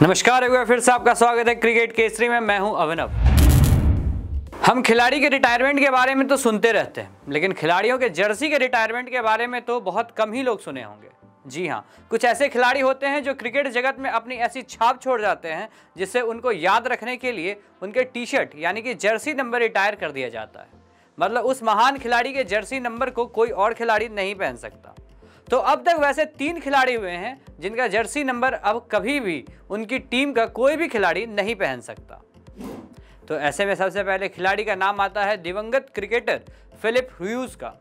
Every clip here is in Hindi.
नमस्कार, एक बार फिर से आपका स्वागत है क्रिकेट केसरी में। मैं हूं अभिनव। हम खिलाड़ी के रिटायरमेंट के बारे में तो सुनते रहते हैं, लेकिन खिलाड़ियों के जर्सी के रिटायरमेंट के बारे में तो बहुत कम ही लोग सुने होंगे। जी हाँ, कुछ ऐसे खिलाड़ी होते हैं जो क्रिकेट जगत में अपनी ऐसी छाप छोड़ जाते हैं जिससे उनको याद रखने के लिए उनके टी शर्ट यानी कि जर्सी नंबर रिटायर कर दिया जाता है। मतलब उस महान खिलाड़ी के जर्सी नंबर को कोई और खिलाड़ी नहीं पहन सकता। तो अब तक वैसे 3 खिलाड़ी हुए हैं जिनका जर्सी नंबर अब कभी भी उनकी टीम का कोई भी खिलाड़ी नहीं पहन सकता। तो ऐसे में सबसे पहले खिलाड़ी का नाम आता है दिवंगत क्रिकेटर फिलिप ह्यूज का,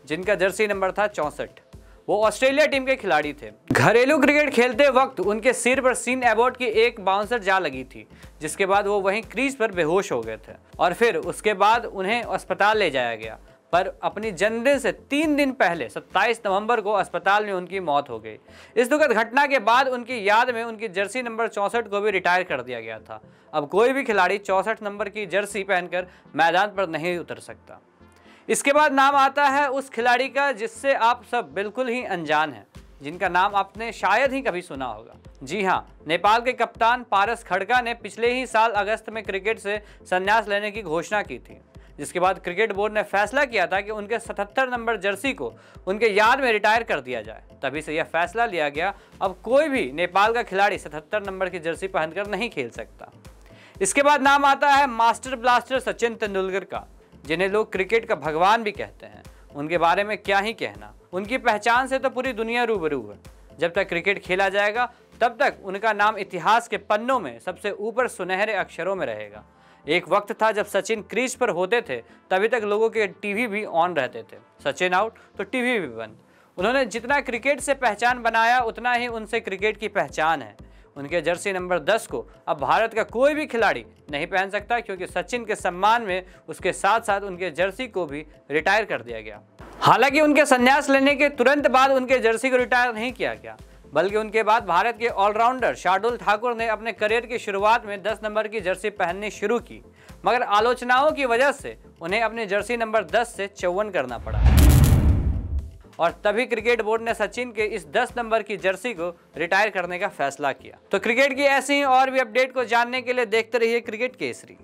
जिनका जर्सी नंबर था 64। वो ऑस्ट्रेलिया टीम के खिलाड़ी थे। घरेलू क्रिकेट खेलते वक्त उनके सिर पर सीन एबॉट की एक बाउंसर जा लगी थी, जिसके बाद वो वहीं क्रीज पर बेहोश हो गए थे और फिर उसके बाद उन्हें अस्पताल ले जाया गया। पर अपनी जन्मदिन से 3 दिन पहले 27 नवंबर को अस्पताल में उनकी मौत हो गई। इस दुखद घटना के बाद उनकी याद में उनकी जर्सी नंबर 64 को भी रिटायर कर दिया गया था। अब कोई भी खिलाड़ी 64 नंबर की जर्सी पहनकर मैदान पर नहीं उतर सकता। इसके बाद नाम आता है उस खिलाड़ी का जिससे आप सब बिल्कुल ही अनजान हैं, जिनका नाम आपने शायद ही कभी सुना होगा। जी हाँ, नेपाल के कप्तान पारस खड़का ने पिछले ही साल अगस्त में क्रिकेट से संन्यास लेने की घोषणा की थी, जिसके बाद क्रिकेट बोर्ड ने फैसला किया था कि उनके 77 नंबर जर्सी को उनके याद में रिटायर कर दिया जाए। तभी से यह फैसला लिया गया, अब कोई भी नेपाल का खिलाड़ी 77 नंबर की जर्सी पहनकर नहीं खेल सकता। इसके बाद नाम आता है मास्टर ब्लास्टर सचिन तेंदुलकर का, जिन्हें लोग क्रिकेट का भगवान भी कहते हैं। उनके बारे में क्या ही कहना, उनकी पहचान से तो पूरी दुनिया रूबरू है। जब तक क्रिकेट खेला जाएगा तब तक उनका नाम इतिहास के पन्नों में सबसे ऊपर सुनहरे अक्षरों में रहेगा। एक वक्त था जब सचिन क्रीज पर होते थे, तभी तक लोगों के टीवी भी ऑन रहते थे। सचिन आउट तो टीवी भी बंद। उन्होंने जितना क्रिकेट से पहचान बनाया उतना ही उनसे क्रिकेट की पहचान है। उनके जर्सी नंबर 10 को अब भारत का कोई भी खिलाड़ी नहीं पहन सकता, क्योंकि सचिन के सम्मान में उसके साथ साथ उनके जर्सी को भी रिटायर कर दिया गया। हालांकि उनके संन्यास लेने के तुरंत बाद उनके जर्सी को रिटायर नहीं किया गया, बल्कि उनके बाद भारत के ऑलराउंडर शार्दुल ठाकुर ने अपने करियर की शुरुआत में 10 नंबर की जर्सी पहननी शुरू की, मगर आलोचनाओं की वजह से उन्हें अपनी जर्सी नंबर 10 से 54 करना पड़ा। और तभी क्रिकेट बोर्ड ने सचिन के इस 10 नंबर की जर्सी को रिटायर करने का फैसला किया। तो क्रिकेट की ऐसी ही और भी अपडेट को जानने के लिए देखते रहिए क्रिकेट केसरी।